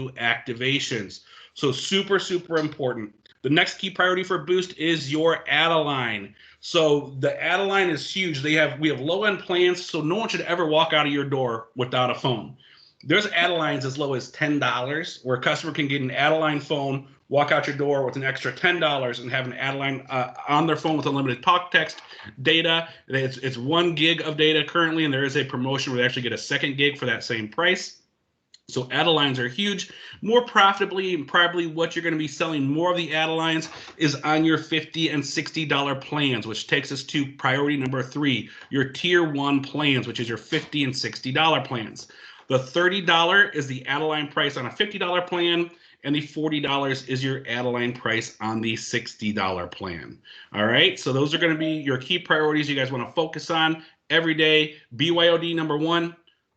activations. So super, super important. The next key priority for Boost is your add-a-line. So the add-a-line is huge. We have low-end plans, so no one should ever walk out of your door without a phone. There's add-a-lines as low as $10, where a customer can get an add-a-line phone, walk out your door with an extra $10 and have an add-a-line on their phone with unlimited talk, text, data. It's 1 gig of data currently, and there is a promotion where they actually get a 2nd gig for that same price. So add-a-lines are huge. More profitably, and probably what you're going to be selling more of the add-a-lines is on your $50 and $60 plans, which takes us to priority number 3, your tier 1 plans, which is your $50 and $60 plans. The $30 is the add-a-line price on a $50 plan, and the $40 is your add-a-line price on the $60 plan. All right, so those are going to be your key priorities you guys want to focus on every day. BYOD number 1.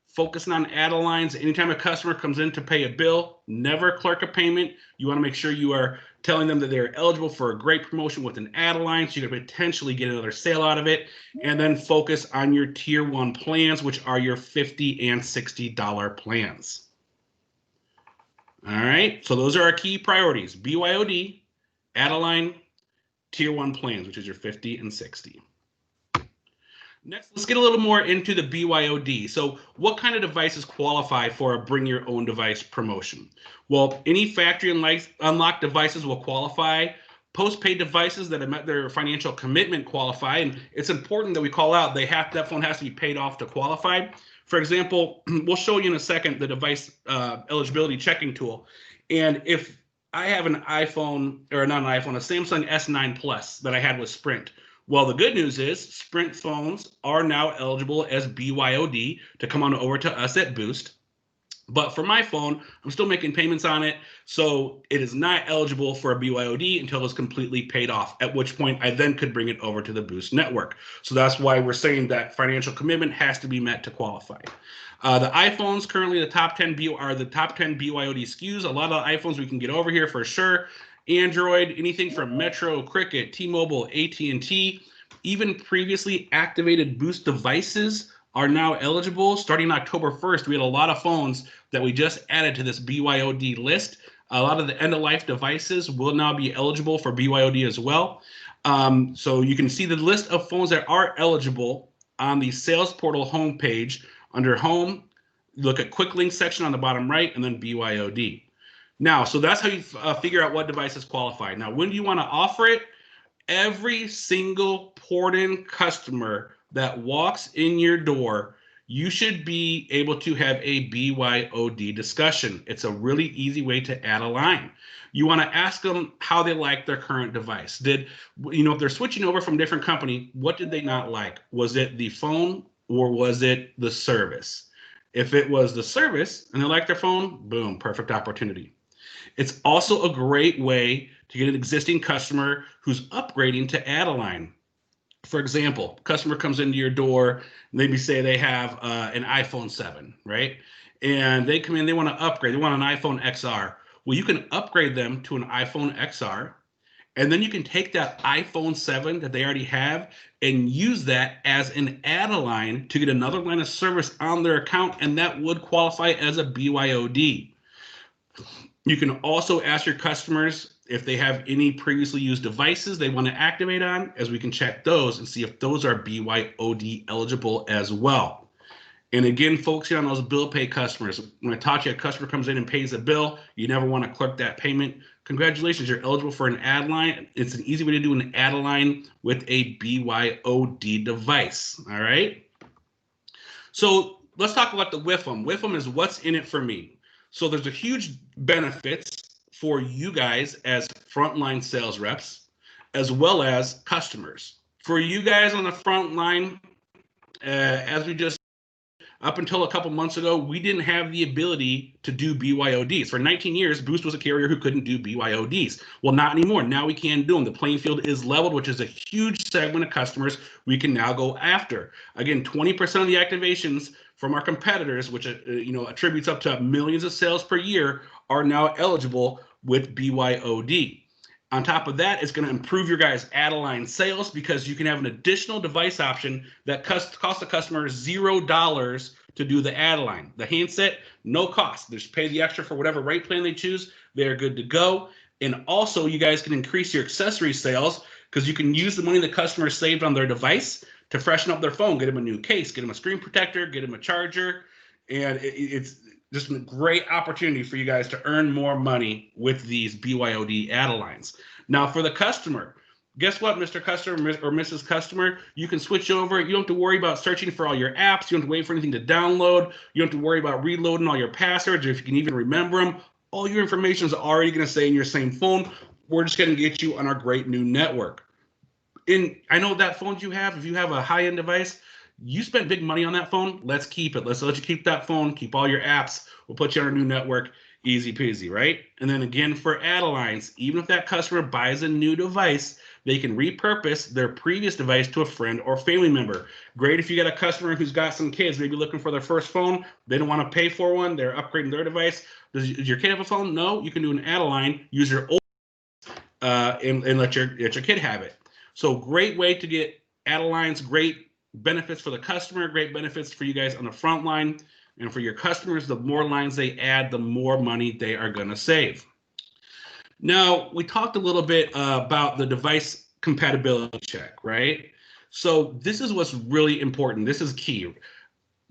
Focusing on add-a-lines. Anytime a customer comes in to pay a bill, never clerk a payment. You want to make sure you are telling them that they're eligible for a great promotion with an add-a-line, so you can potentially get another sale out of it. And then focus on your tier 1 plans, which are your $50 and $60 plans. All right, so those are our key priorities: BYOD, add-a-line, tier 1 plans, which is your 50 and 60. Next, let's get a little more into the BYOD. So what kind of devices qualify for a bring your own device promotion? Well, any factory unlocked devices will qualify. Postpaid devices that have met their financial commitment qualify. And it's important that we call out that phone has to be paid off to qualify. For example, we'll show you in a second the device eligibility checking tool. And if I have an iPhone, or not an iPhone, a Samsung S9 Plus that I had with Sprint, well, the good news is Sprint phones are now eligible as BYOD to come on over to us at Boost. But for my phone, I'm still making payments on it, so it is not eligible for a BYOD until it's completely paid off, at which point I then could bring it over to the Boost network. So that's why we're saying that financial commitment has to be met to qualify. The iPhones currently the top 10 BYOD SKUs. A lot of the iPhones we can get over here for sure. Android, anything from Metro, Cricket, T-Mobile, AT&T, even previously activated Boost devices are now eligible. Starting October 1st, we had a lot of phones that we just added to this BYOD list. A lot of the end-of-life devices will now be eligible for BYOD as well. So you can see the list of phones that are eligible on the sales portal homepage. Under Home, look at Quick Link section on the bottom right, and then BYOD. Now, so that's how you figure out what devices qualify. Now, when do you want to offer it? Every single port-in customer that walks in your door, you should be able to have a BYOD discussion. It's a really easy way to add a line. You want to ask them how they like their current device. If they're switching over from a different company, what did they not like? Was it the phone or was it the service? If it was the service and they like their phone, boom, perfect opportunity. It's also a great way to get an existing customer who's upgrading to add a line. For example, customer comes into your door, maybe say they have an iPhone 7, right? And they come in, they want to upgrade, they want an iPhone XR. Well, you can upgrade them to an iPhone XR, and then you can take that iPhone 7 that they already have and use that as an add-a-line to get another line of service on their account, and that would qualify as a BYOD. You can also ask your customers if they have any previously used devices they want to activate on, as we can check those and see if those are BYOD eligible as well. And again, focusing on those bill pay customers. When I taught you a customer comes in and pays a bill, you never want to clerk that payment. Congratulations, you're eligible for an add line. It's an easy way to do an add line with a BYOD device. All right. So let's talk about the WIFM. WIFM is what's in it for me. So there's a huge benefits for you guys as frontline sales reps, as well as customers. For you guys on the front line, as we just, up until a couple months ago, we didn't have the ability to do BYODs. For 19 years, Boost was a carrier who couldn't do BYODs. Well, not anymore. Now we can do them. The playing field is leveled, which is a huge segment of customers we can now go after. Again, 20% of the activations from our competitors, which attributes up to millions of sales per year, are now eligible with BYOD. On top of that, it's going to improve your guys' add-a-line sales because you can have an additional device option that costs the customer $0 to do the add-a-line. The handset, no cost. They just pay the extra for whatever rate plan they choose. They're good to go. And also, you guys can increase your accessory sales because you can use the money the customer saved on their device to freshen up their phone, get them a new case, get them a screen protector, get them a charger. And it's just a great opportunity for you guys to earn more money with these BYOD add-a-lines. Now, for the customer, guess what, Mr. Customer or Mrs. Customer? You can switch over. You don't have to worry about searching for all your apps. You don't have to wait for anything to download. You don't have to worry about reloading all your passwords, or if you can even remember them. All your information is already going to stay in your same phone. We're just going to get you on our great new network. And I know that phone you have, if you have a high-end device, you spent big money on that phone. Let's keep it. Let's let you keep that phone, keep all your apps. We'll put you on our new network. Easy peasy, right? And then again, for add-a-lines, even if that customer buys a new device, they can repurpose their previous device to a friend or family member. Great if you got a customer who's got some kids, maybe looking for their first phone. They don't want to pay for one. They're upgrading their device. Does your kid have a phone? No. You can do an add-a-line, use your old and let your kid have it. So great way to get add-a-lines, great benefits for the customer, great benefits for you guys on the front line. And for your customers, the more lines they add, the more money they are going to save. Now, we talked a little bit about the device compatibility check, right? So this is what's really important. This is key.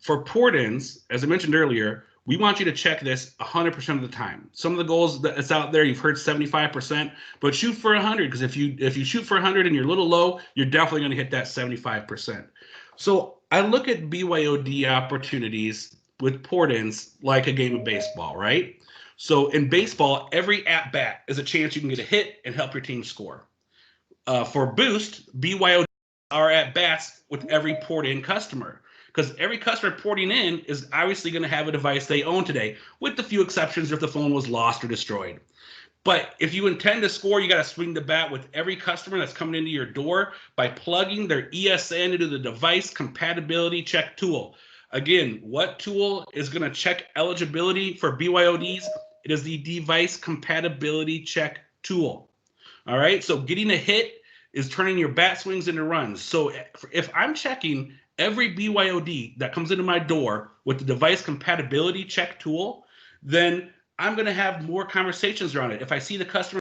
For port-ins, as I mentioned earlier, we want you to check this 100% of the time. Some of the goals that's out there, you've heard 75%, but shoot for 100, because if you shoot for 100 and you're a little low, you're definitely going to hit that 75%. So I look at BYOD opportunities with port-ins like a game of baseball, right? So in baseball, every at-bat is a chance you can get a hit and help your team score. For Boost, BYOD are at-bats with every port-in customer, because every customer porting in is obviously going to have a device they own today, with the few exceptions if the phone was lost or destroyed. But if you intend to score, you got to swing the bat with every customer that's coming into your door by plugging their ESN into the device compatibility check tool. Again, what tool is going to check eligibility for BYODs? It is the device compatibility check tool. All right, so getting a hit is turning your bat swings into runs. So if I'm checking every BYOD that comes into my door with the device compatibility check tool, then I'm going to have more conversations around it. If I see the customer,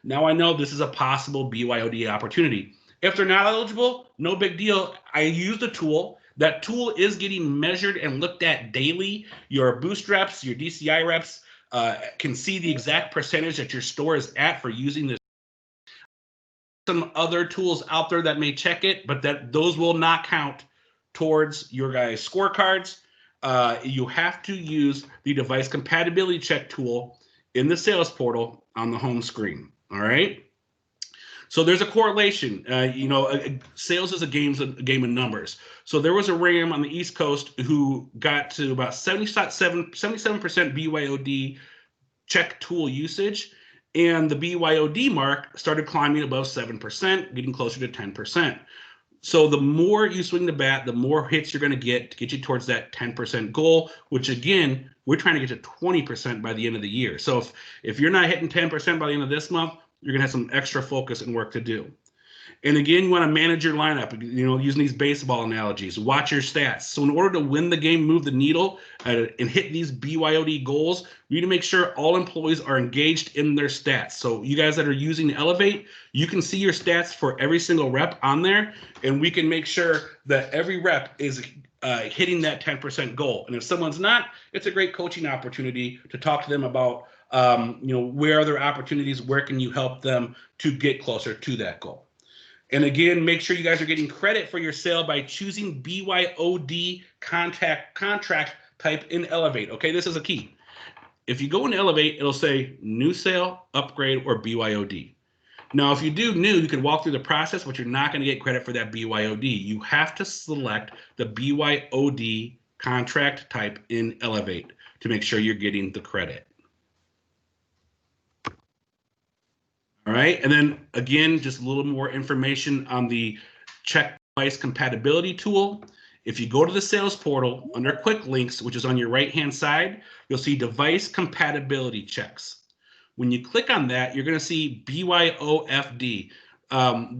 now I know this is a possible BYOD opportunity. If they're not eligible, no big deal. I use the tool. That tool is getting measured and looked at daily. Your Boost reps, your DCI reps can see the exact percentage that your store is at for using this. Some other tools out there that may check it, but those will not count towards your guys' scorecards. You have to use the device compatibility check tool in the sales portal on the home screen. All right. So there's a correlation. Sales is a game of numbers. So there was a RAM on the East Coast who got to about 77% BYOD check tool usage, and the BYOD mark started climbing above 7%, getting closer to 10%. So the more you swing the bat, the more hits you're going to get you towards that 10% goal, which again, we're trying to get to 20% by the end of the year. So if you're not hitting 10% by the end of this month, you're going to have some extra focus and work to do. And again, you want to manage your lineup, using these baseball analogies, watch your stats. So in order to win the game, move the needle, and hit these BYOD goals, you need to make sure all employees are engaged in their stats. So you guys that are using Elevate, you can see your stats for every single rep on there, and we can make sure that every rep is hitting that 10% goal. And if someone's not, it's a great coaching opportunity to talk to them about, where are their opportunities, where can you help them to get closer to that goal. And again, make sure you guys are getting credit for your sale by choosing BYOD contract type in Elevate. Okay, this is a key. If you go in Elevate, it'll say new sale, upgrade, or BYOD. Now, if you do new, you can walk through the process, but you're not going to get credit for that BYOD. You have to select the BYOD contract type in Elevate to make sure you're getting the credit. All right, and then again, just a little more information on the check device compatibility tool. If you go to the sales portal under quick links, which is on your right-hand side, you'll see device compatibility checks. When you click on that, you're going to see BYOFD.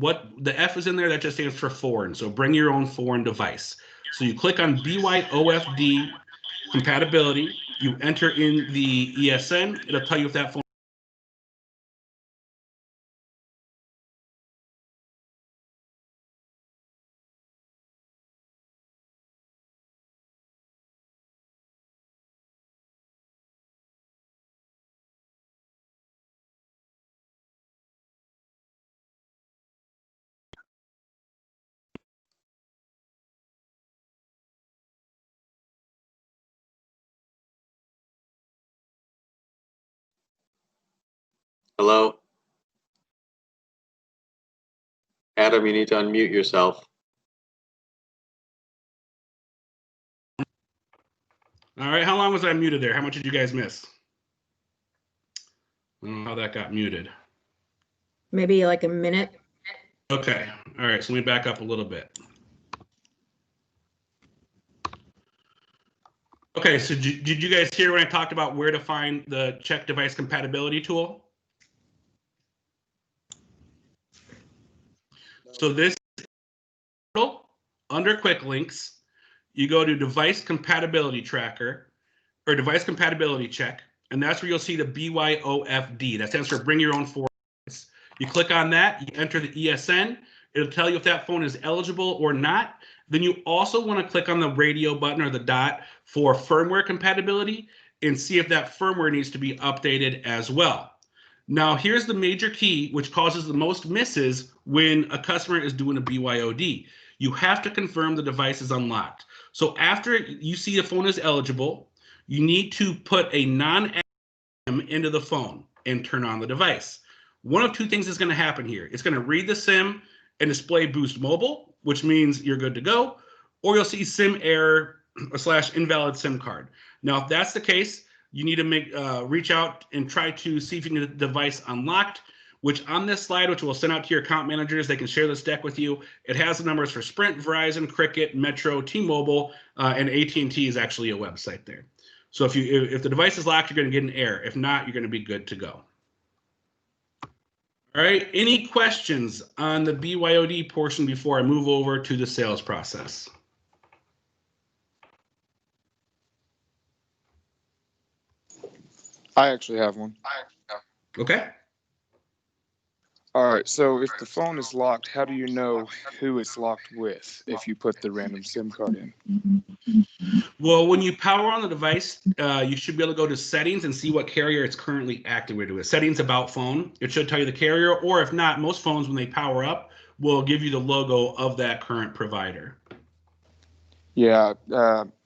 What the F is in there, that just stands for foreign. So bring your own foreign device. So you click on BYOFD compatibility, you enter in the ESN, it'll tell you if that phone. Hello? Adam, you need to unmute yourself. All right, how long was I muted there? How much did you guys miss? I don't know how that got muted. Maybe like a minute. Okay, all right, so let me back up a little bit. Okay, so did you guys hear when I talked about where to find the check device compatibility tool? So this under quick links, you go to device compatibility tracker or device compatibility check, and that's where you'll see the BYOFD. That stands for bring your own form. You click on that, you enter the ESN, it'll tell you if that phone is eligible or not. Then you also want to click on the radio button or the dot for firmware compatibility and see if that firmware needs to be updated as well. Now, here's the major key, which causes the most misses when a customer is doing a BYOD. You have to confirm the device is unlocked. So after you see the phone is eligible, you need to put a non-SIM into the phone and turn on the device. One of two things is going to happen here. It's going to read the SIM and display Boost Mobile, which means you're good to go, or you'll see SIM error / invalid SIM card. Now, if that's the case, you need to reach out and try to see if you can get the device unlocked, which on this slide, which we'll send out to your account managers, they can share this deck with you. It has the numbers for Sprint, Verizon, Cricket, Metro, T-Mobile, and AT&T is actually a website there. So if the device is locked, you're going to get an error. If not, you're going to be good to go. All right, any questions on the BYOD portion before I move over to the sales process? I actually have one. Okay. All right, so if the phone is locked, how do you know who it's locked with if you put the random SIM card in? Well, when you power on the device, you should be able to go to settings and see what carrier it's currently activated with. Settings about phone, it should tell you the carrier, or if not, most phones when they power up will give you the logo of that current provider. Yeah,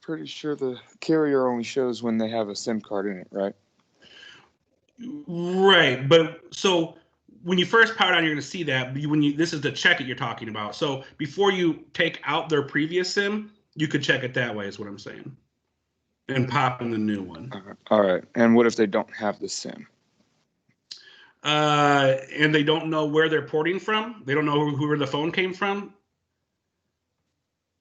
pretty sure the carrier only shows when they have a SIM card in it, right? Right, but so when you first power on, you're going to see that. This is the check it you're talking about. So before you take out their previous SIM, you could check it that way, is what I'm saying, and pop in the new one. All right, and what if they don't have the SIM? And they don't know where they're porting from. They don't know where the phone came from.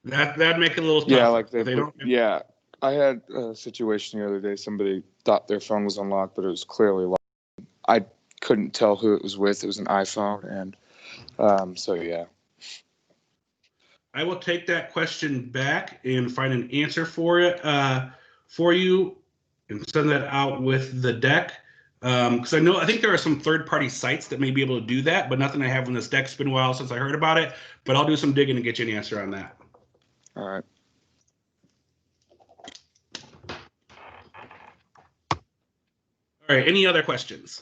That'd make it a little tougher. Yeah, like they don't. Yeah, I had a situation the other day. Somebody thought their phone was unlocked, but it was clearly locked. I couldn't tell who it was with. It was an iPhone, and so yeah. I will take that question back and find an answer for it for you, and send that out with the deck. Because I think there are some third-party sites that may be able to do that, but nothing I have on this deck. It's been a while since I heard about it, but I'll do some digging and get you an answer on that. All right. All right. Any other questions?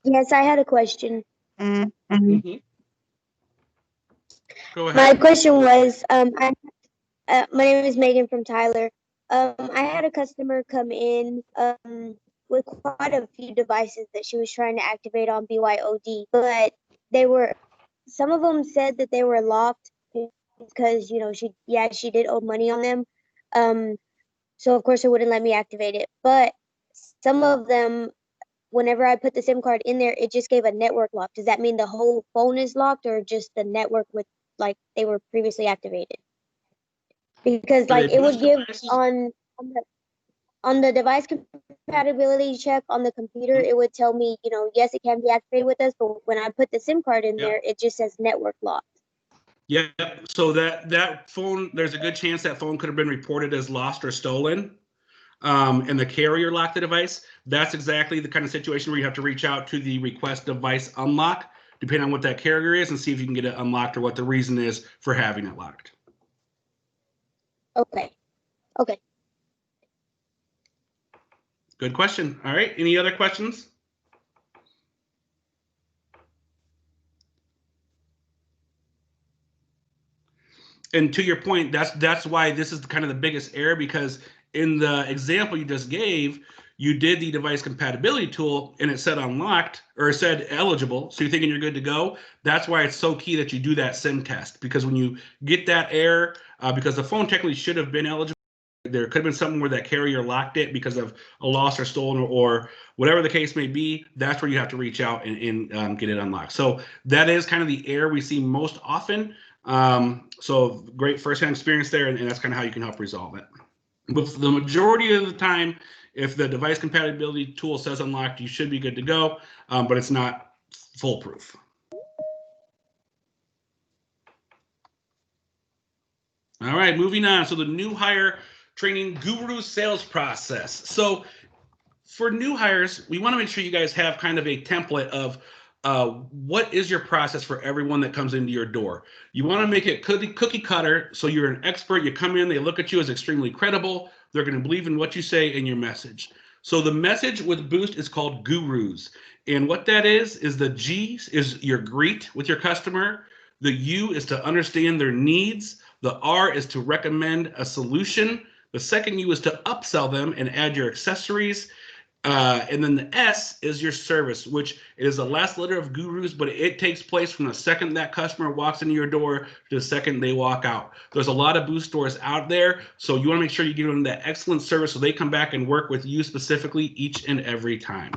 Yes, I had a question. Mm-hmm. Go ahead. My question was, my name is Megan from Tyler. I had a customer come in with quite a few devices that she was trying to activate on BYOD, but some of them said that they were locked because, she did owe money on them. So of course it wouldn't let me activate it. But some of them, whenever I put the SIM card in there, it just gave a network lock. Does that mean the whole phone is locked or just the network with they were previously activated? Because it would give on the device compatibility check on the computer, it would tell me, yes, it can be activated with us, but when I put the SIM card in there, it just says network locked. Yeah, so that phone, there's a good chance that phone could have been reported as lost or stolen, and the carrier locked the device. That's exactly the kind of situation where you have to reach out to the request device unlock, depending on what that carrier is, and see if you can get it unlocked or what the reason is for having it locked. Okay. Okay. Good question. All right, any other questions? And to your point, that's why this is kind of the biggest error, because in the example you just gave, you did the device compatibility tool and it said unlocked or it said eligible. So you're thinking you're good to go. That's why it's so key that you do that SIM test, because when you get that error, because the phone technically should have been eligible, there could have been something where that carrier locked it because of a loss or stolen or whatever the case may be. That's where you have to reach out and get it unlocked. So that is kind of the error we see most often. So great firsthand experience there, and that's kind of how you can help resolve it. But for the majority of the time, if the device compatibility tool says unlocked, you should be good to go, but it's not foolproof. All right, moving on. So the new hire training guru sales process. So for new hires, we want to make sure you guys have kind of a template of what is your process for everyone that comes into your door. You want to make it cookie cutter, so you're an expert. You come in, they look at you as extremely credible. They're going to believe in what you say and your message. So the message with Boost is called Gurus. And what that is the G is your greet with your customer. The U is to understand their needs. The R is to recommend a solution. The second U is to upsell them and add your accessories. And then the S is your service, which is the last letter of Gurus, but it takes place from the second that customer walks into your door to the second they walk out. There's a lot of Boost stores out there, so you want to make sure you give them that excellent service so they come back and work with you specifically each and every time.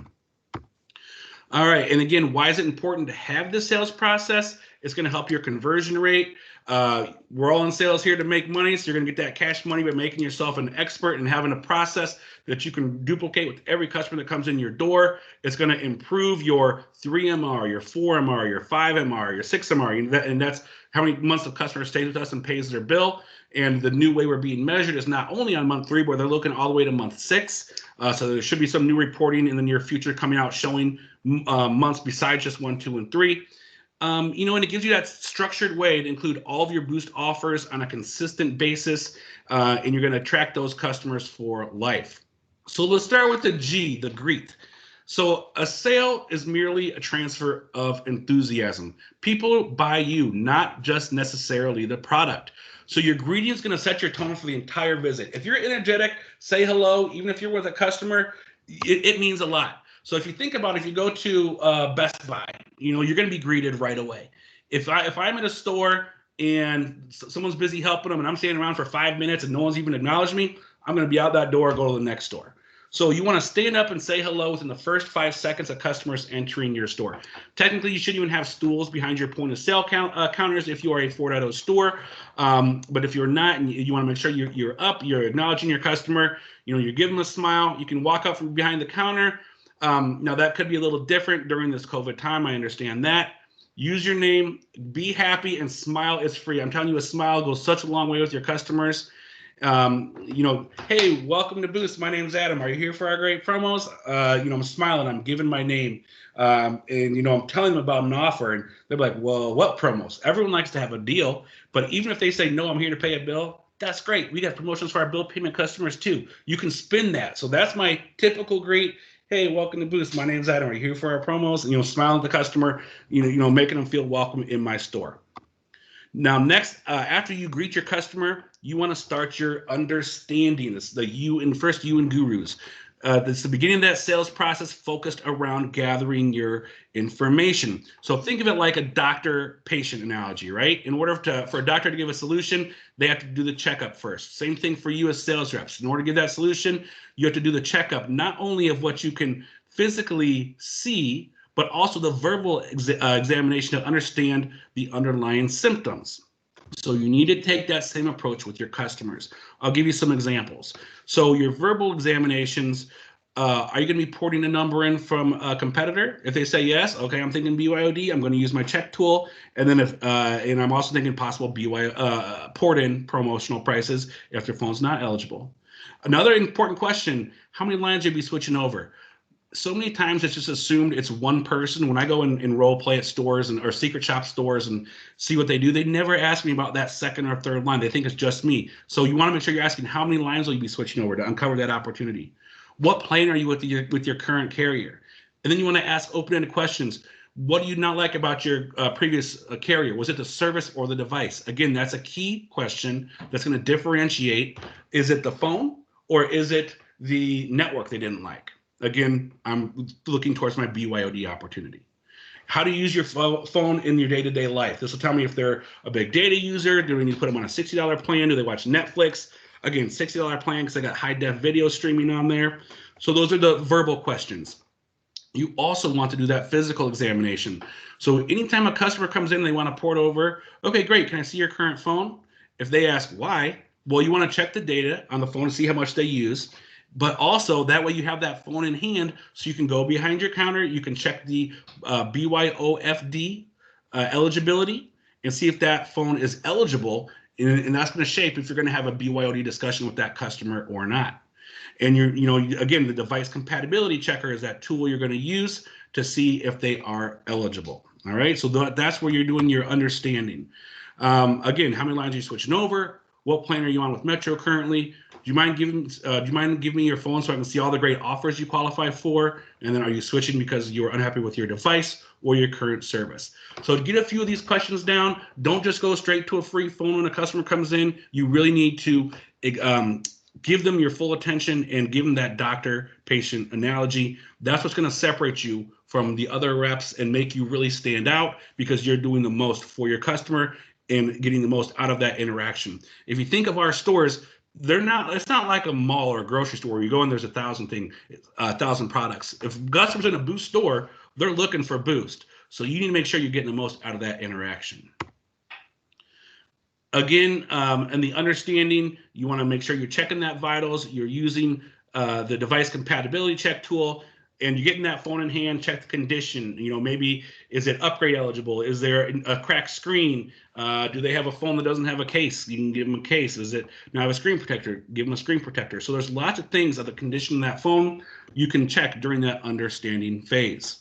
All right, and again, why is it important to have this sales process? It's going to help your conversion rate. We're all in sales here to make money, so you're going to get that cash money by making yourself an expert and having a process that you can duplicate with every customer that comes in your door. It's going to improve your 3MR, your 4MR, your 5MR, your 6MR, and that's how many months the customer stays with us and pays their bill. And the new way we're being measured is not only on month 3, but they're looking all the way to month 6. So there should be some new reporting in the near future coming out showing months besides just 1, 2, and 3. And it gives you that structured way to include all of your Boost offers on a consistent basis, and you're going to attract those customers for life. So let's start with the G, the greet. So a sale is merely a transfer of enthusiasm. People buy you, not just necessarily the product. So your greeting is going to set your tone for the entire visit. If you're energetic, say hello, even if you're with a customer, it means a lot. So if you think about it, if you go to Best Buy, you're going to be greeted right away. If I'm at a store and someone's busy helping them and I'm standing around for 5 minutes and no one's even acknowledged me, I'm going to be out that door, go to the next store. So you want to stand up and say hello within the first 5 seconds of customers entering your store. Technically, you shouldn't even have stools behind your point of sale counters if you are a 4.0 store. But if you're not, and you want to make sure you're up, you're acknowledging your customer, you're giving them a smile. You can walk up from behind the counter. Now that could be a little different during this COVID time. I understand that. Use your name, be happy, and smile is free. I'm telling you, a smile goes such a long way with your customers. Hey, welcome to Boost. My name's Adam. Are you here for our great promos? I'm smiling. I'm giving my name. And I'm telling them about an offer. And they're like, well, what promos? Everyone likes to have a deal. But even if they say, no, I'm here to pay a bill, that's great. We got promotions for our bill payment customers too. You can spin that. So that's my typical greet. Hey, welcome to Boost. My name's Adam. Are you here for our promos? And, smiling at the customer, making them feel welcome in my store. Now, next, after you greet your customer, you want to start your understanding. This is the you in Gurus. This is the beginning of that sales process focused around gathering your information. So think of it like a doctor-patient analogy, right? In order for a doctor to give a solution, they have to do the checkup first. Same thing for you as sales reps. In order to give that solution, you have to do the checkup, not only of what you can physically see, but also the verbal examination to understand the underlying symptoms. So you need to take that same approach with your customers. I'll give you some examples. So your verbal examinations, Are you going to be porting a number in from a competitor? If they say yes, okay, I'm thinking BYOD. I'm going to use my check tool, and then and I'm also thinking possible port in promotional prices if their phone's not eligible. Another important question: how many lines will you be switching over? So many times it's just assumed it's one person. When I go and role play at stores or secret shop stores and see what they do, they never ask me about that second or third line. They think it's just me. So you want to make sure you're asking how many lines will you be switching over to uncover that opportunity. What plan are you with your current carrier? And then you want to ask open-ended questions. What do you not like about your previous carrier? Was it the service or the device? Again, that's a key question that's going to differentiate. Is it the phone or is it the network they didn't like? Again, I'm looking towards my BYOD opportunity. How to use your phone in your day-to-day life. This will tell me if they're a big data user. Do we need to put them on a $60 plan? Do they watch Netflix? Again, $60 plan because I got high-def video streaming on there. So those are the verbal questions. You also want to do that physical examination. So anytime a customer comes in and they want to port over, okay, great, can I see your current phone? If they ask why, well, you want to check the data on the phone to see how much they use. But also, that way you have that phone in hand so you can go behind your counter. You can check the BYOFD eligibility and see if that phone is eligible. And that's going to shape if you're going to have a BYOD discussion with that customer or not. And again, the device compatibility checker is that tool you're going to use to see if they are eligible. All right, so that's where you're doing your understanding. Again, how many lines are you switching over? What plan are you on with Metro currently? Do you mind giving me your phone so I can see all the great offers you qualify for? And then are you switching because you're unhappy with your device or your current service? So to get a few of these questions down, don't just go straight to a free phone when a customer comes in. You really need to give them your full attention and give them that doctor-patient analogy. That's what's going to separate you from the other reps and make you really stand out because you're doing the most for your customer and getting the most out of that interaction. If you think of our stores, it's not like a mall or a grocery store where you go and there's 1,000 products. If customers in a Boost store, they're looking for Boost. So you need to make sure you're getting the most out of that interaction. Again, and the understanding, you want to make sure you're checking that vitals, you're using the device compatibility check tool, and you're getting that phone in hand, check the condition. Maybe is it upgrade eligible? Is there a cracked screen? Do they have a phone that doesn't have a case? You can give them a case. Is it now have a screen protector? Give them a screen protector. So there's lots of things of the condition of that phone you can check during that understanding phase.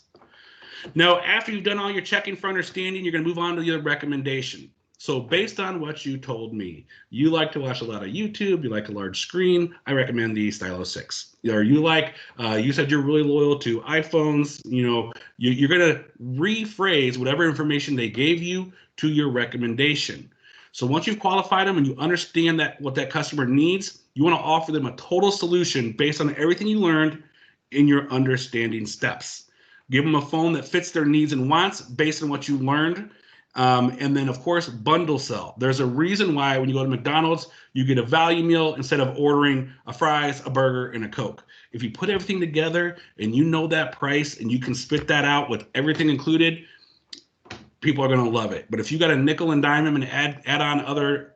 Now, after you've done all your checking for understanding, you're going to move on to your recommendation. So based on what you told me, you like to watch a lot of YouTube, you like a large screen, I recommend the Stylo 6. Or you said you're really loyal to iPhones, you're going to rephrase whatever information they gave you to your recommendation. So once you've qualified them and you understand what that customer needs, you want to offer them a total solution based on everything you learned in your understanding steps. Give them a phone that fits their needs and wants based on what you learned. And then, of course, bundle sell. There's a reason why when you go to McDonald's, you get a value meal instead of ordering a fries, a burger, and a Coke. If you put everything together and you know that price and you can spit that out with everything included, people are going to love it. But if you got a nickel and dime them and add on other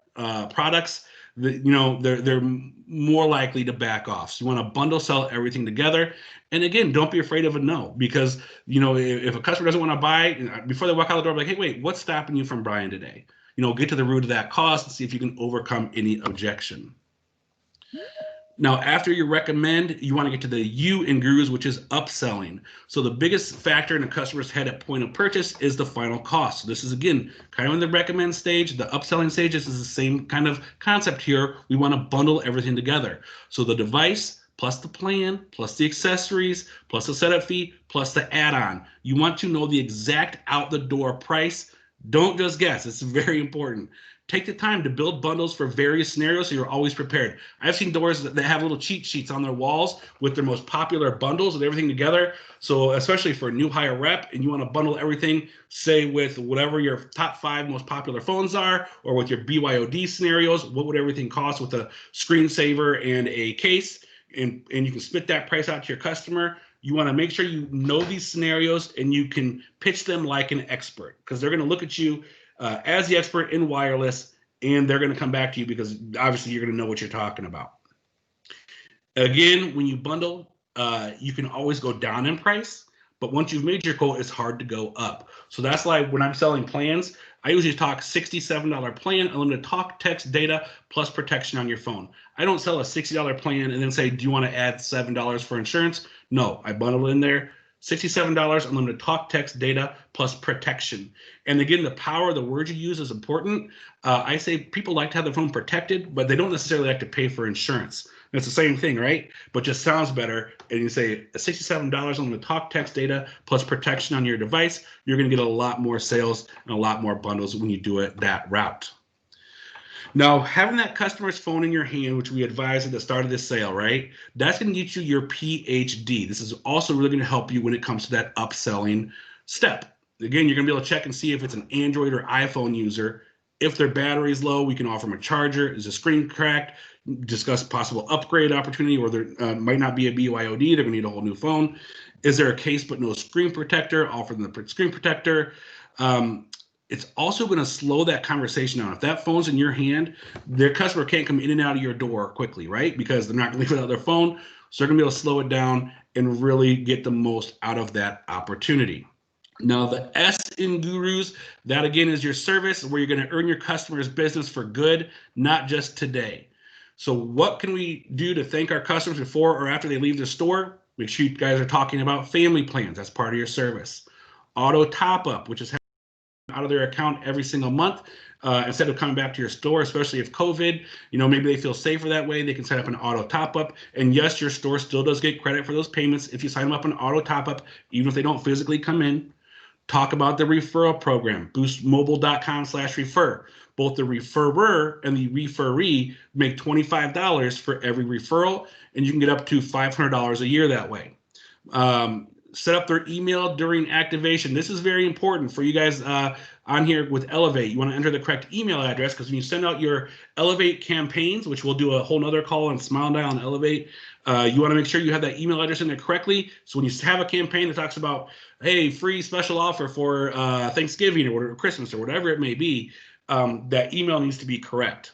products, they're more likely to back off. So you want to bundle sell everything together. And again, don't be afraid of a no, because if a customer doesn't want to buy, before they walk out the door, like, hey, wait, what's stopping you from buying today? Get to the root of that cause and see if you can overcome any objection. Now, after you recommend, you want to get to the U in Gurus, which is upselling. So the biggest factor in a customer's head at point of purchase is the final cost. So this is, again, kind of in the recommend stage. The upselling stage, this is the same kind of concept here. We want to bundle everything together. So the device plus the plan, plus the accessories, plus the setup fee, plus the add-on. You want to know the exact out-the-door price. Don't just guess. It's very important. Take the time to build bundles for various scenarios so you're always prepared. I've seen doors that have little cheat sheets on their walls with their most popular bundles and everything together. So especially for a new hire rep and you want to bundle everything, say with whatever your top 5 most popular phones are, or with your BYOD scenarios, what would everything cost with a screensaver and a case? And you can spit that price out to your customer. You want to make sure you know these scenarios and you can pitch them like an expert, because they're going to look at you as the expert in wireless, and they're going to come back to you because obviously you're going to know what you're talking about. Again, when you bundle, you can always go down in price, but once you've made your quote, it's hard to go up. So that's why when I'm selling plans, I usually talk $67 plan, unlimited talk, text, data, plus protection on your phone. I don't sell a $60 plan and then say, do you want to add $7 for insurance? No, I bundle it in there. $67, unlimited talk, text, data, plus protection. And again, the power of the words you use is important. I say people like to have their phone protected, but they don't necessarily like to pay for insurance. It's the same thing, right? But just sounds better. And you say $67 on the talk, text, data, plus protection on your device, you're going to get a lot more sales and a lot more bundles when you do it that route. Now, having that customer's phone in your hand, which we advised at the start of this sale, right? That's going to get you your PhD. This is also really going to help you when it comes to that upselling step. Again, you're going to be able to check and see if it's an Android or iPhone user. If their battery is low, we can offer them a charger. Is the screen cracked? Discuss possible upgrade opportunity, or there might not be a BYOD. They're going to need a whole new phone. Is there a case but no screen protector? Offer them the screen protector. It's also going to slow that conversation down. If that phone's in your hand, their customer can't come in and out of your door quickly, right? Because they're not going to leave without their phone. So they're going to be able to slow it down and really get the most out of that opportunity. Now, the S in Gurus, that again is your service where you're going to earn your customers' business for good, not just today. So what can we do to thank our customers before or after they leave the store? Make sure you guys are talking about family plans. That's part of your service. Auto top up, which is out of their account every single month instead of coming back to your store, especially if COVID, maybe they feel safer that way. They can set up an auto top up. And yes, your store still does get credit for those payments if you sign them up on auto top up, even if they don't physically come in. Talk about the referral program, boostmobile.com/refer. Both the referrer and the referee make $25 for every referral, and you can get up to $500 a year that way. Set up their email during activation. This is very important for you guys on here with Elevate. You want to enter the correct email address, because when you send out your Elevate campaigns, which we'll do a whole nother call on Smile and Dial and Elevate, you want to make sure you have that email address in there correctly. So when you have a campaign that talks about, hey, free special offer for Thanksgiving or whatever, Christmas or whatever it may be, that email needs to be correct.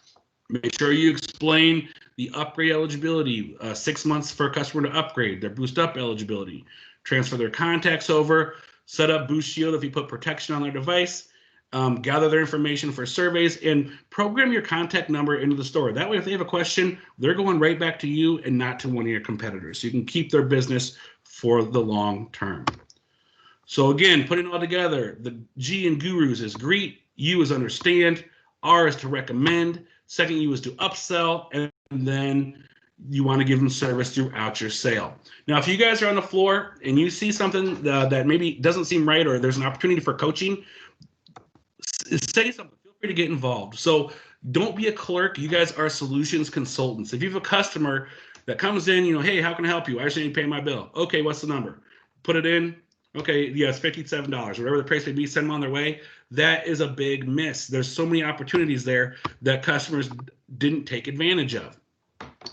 Make sure you explain the upgrade eligibility, 6 months for a customer to upgrade, their Boost Up eligibility, transfer their contacts over, set up Boost Shield if you put protection on their device, gather their information for surveys, and program your contact number into the store. That way, if they have a question, they're going right back to you and not to one of your competitors. So you can keep their business for the long term. So again, putting it all together, the G in Gurus is greet, U is understand, R is to recommend, second U is to upsell, and then you want to give them service throughout your sale. Now, if you guys are on the floor and you see something that maybe doesn't seem right, or there's an opportunity for coaching, say something. Feel free to get involved. So don't be a clerk. You guys are solutions consultants. If you have a customer that comes in, hey, how can I help you? I just need to pay my bill. Okay, what's the number? Put it in. Okay, yeah, it's $57. Whatever the price may be, send them on their way. That is a big miss. There's so many opportunities there that customers didn't take advantage of.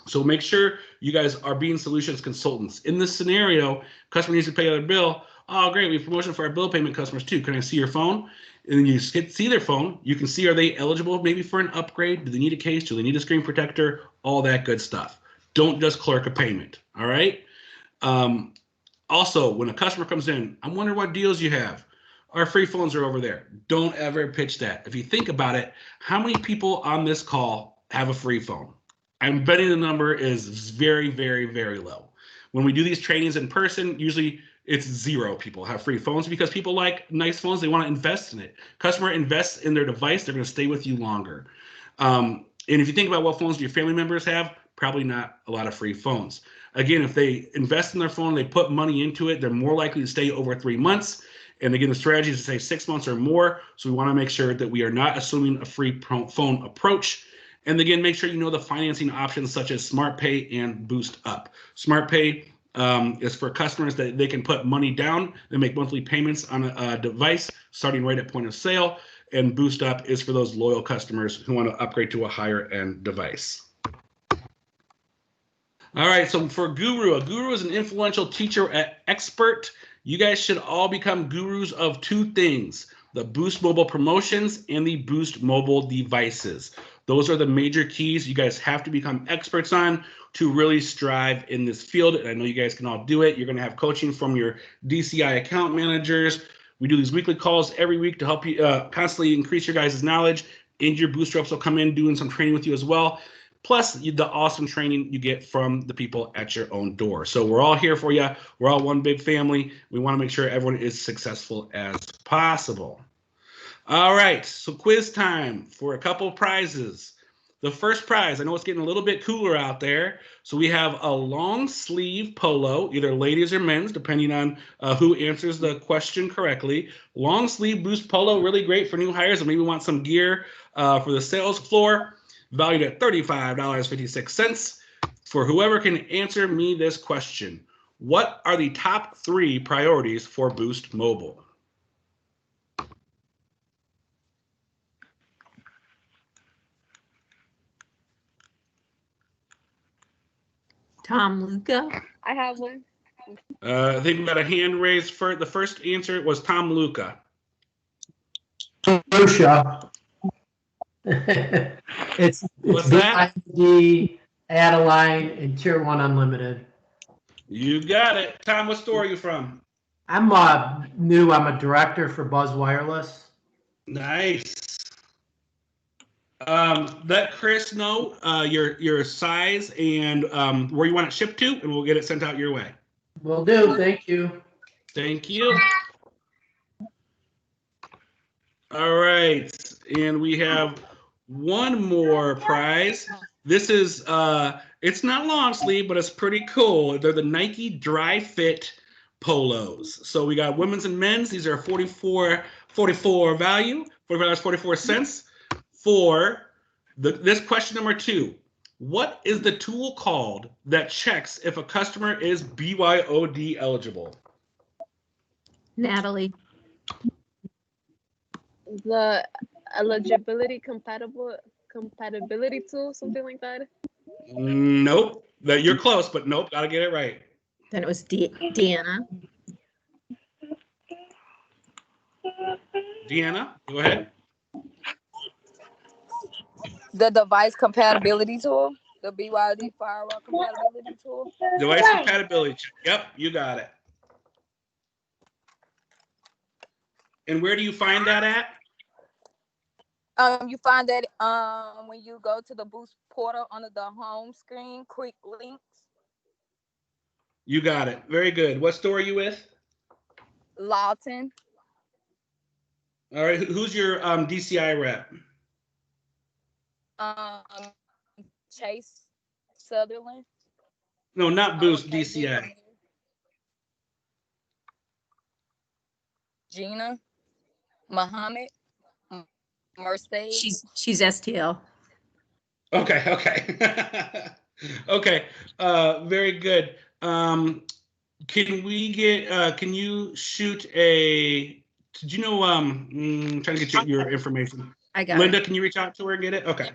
So make sure you guys are being solutions consultants. In this scenario, customer needs to pay their bill. Oh, great, we have promotion for our bill payment customers too. Can I see your phone? And then you see their phone. You can see, are they eligible maybe for an upgrade? Do they need a case? Do they need a screen protector? All that good stuff. Don't just clerk a payment, all right? Also, when a customer comes in, I'm wondering what deals you have. Our free phones are over there. Don't ever pitch that. If you think about it, how many people on this call have a free phone? I'm betting the number is very, very, very low. When we do these trainings in person, usually it's 0 people have free phones, because people like nice phones. They want to invest in it. Customer invests in their device, they're going to stay with you longer. And if you think about what phones your family members have, probably not a lot of free phones. Again, if they invest in their phone, they put money into it, they're more likely to stay over 3 months. And again, the strategy is to say 6 months or more. So we want to make sure that we are not assuming a free phone approach. And again, make sure you know the financing options such as Smart Pay and Boost Up. Smart Pay is for customers that they can put money down and make monthly payments on a device starting right at point of sale. And Boost Up is for those loyal customers who want to upgrade to a higher end device. All right, so for Guru, a guru is an influential teacher expert. You guys should all become gurus of 2 things: the Boost Mobile promotions and the Boost Mobile devices. Those are the major keys you guys have to become experts on to really strive in this field. And I know you guys can all do it. You're going to have coaching from your DCI account managers. We do these weekly calls every week to help you constantly increase your guys' knowledge. And your boost reps will come in doing some training with you as well. Plus the awesome training you get from the people at your own door. So we're all here for you. We're all one big family. We want to make sure everyone is successful as possible. All right, so quiz time for a couple of prizes. The first prize, I know it's getting a little bit cooler out there, so we have a long sleeve polo, either ladies or men's, depending on who answers the question correctly. Long sleeve boost polo, really great for new hires and maybe want some gear for the sales floor, valued at $35.56 for whoever can answer me this question. What are the top 3 priorities for Boost Mobile? Tom Luca. I have one. I think we got a hand raised for the first answer was Tom Luca. Lucia. It's What's that? BID, Adeline, and Tier 1 Unlimited. You got it. Tom, what store are you from? I'm new. I'm a director for Buzz Wireless. Nice. Let Chris know your size and where you want it shipped to, and we'll get it sent out your way. Will do. Thank you. Thank you. All right, and we have one more prize. This is it's not long sleeve, but it's pretty cool. They're the Nike Dry Fit polos. So we got women's and men's. These are $44 value, $45.44 for this question number 2. What is the tool called that checks if a customer is BYOD eligible? Natalie. The eligibility compatibility tool, something like that. Nope. You're close, but nope. Gotta get it right. Then it was Deanna. Deanna, go ahead. The device compatibility tool, the BYD firewall compatibility tool. Device compatibility check. Yep, you got it. And where do you find that at? You find that when you go to the Boost portal under the home screen, quick links. You got it. Very good. What store are you with? Lawton. All right. Who's your DCI rep? Chase Sutherland. No, not Boost, Okay, DCI. Gina. Muhammad. Mercedes. She's STL. Okay. Okay. Very good. Can we get? Can you shoot a? Did you know? I'm trying to get your information. I got Linda, it. can you reach out to her and get it? Okay.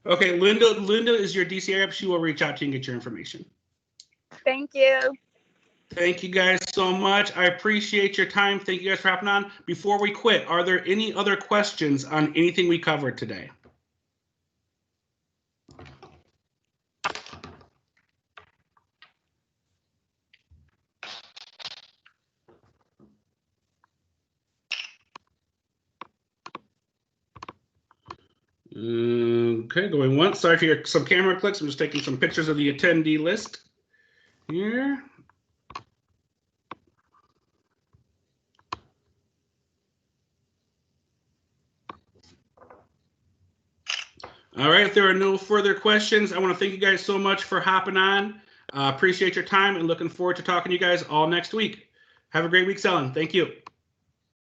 Okay, Linda is your DCI rep. She will reach out to you and get your information. Thank you. Thank you guys so much. I appreciate your time. Thank you guys for hopping on. Before we quit, are there any other questions on anything we covered today? Okay, going once. Sorry for some camera clicks. I'm just taking some pictures of the attendee list here. All right, if there are no further questions, I want to thank you guys so much for hopping on. Appreciate your time and looking forward to talking to you guys all next week. Have a great week selling. Thank you.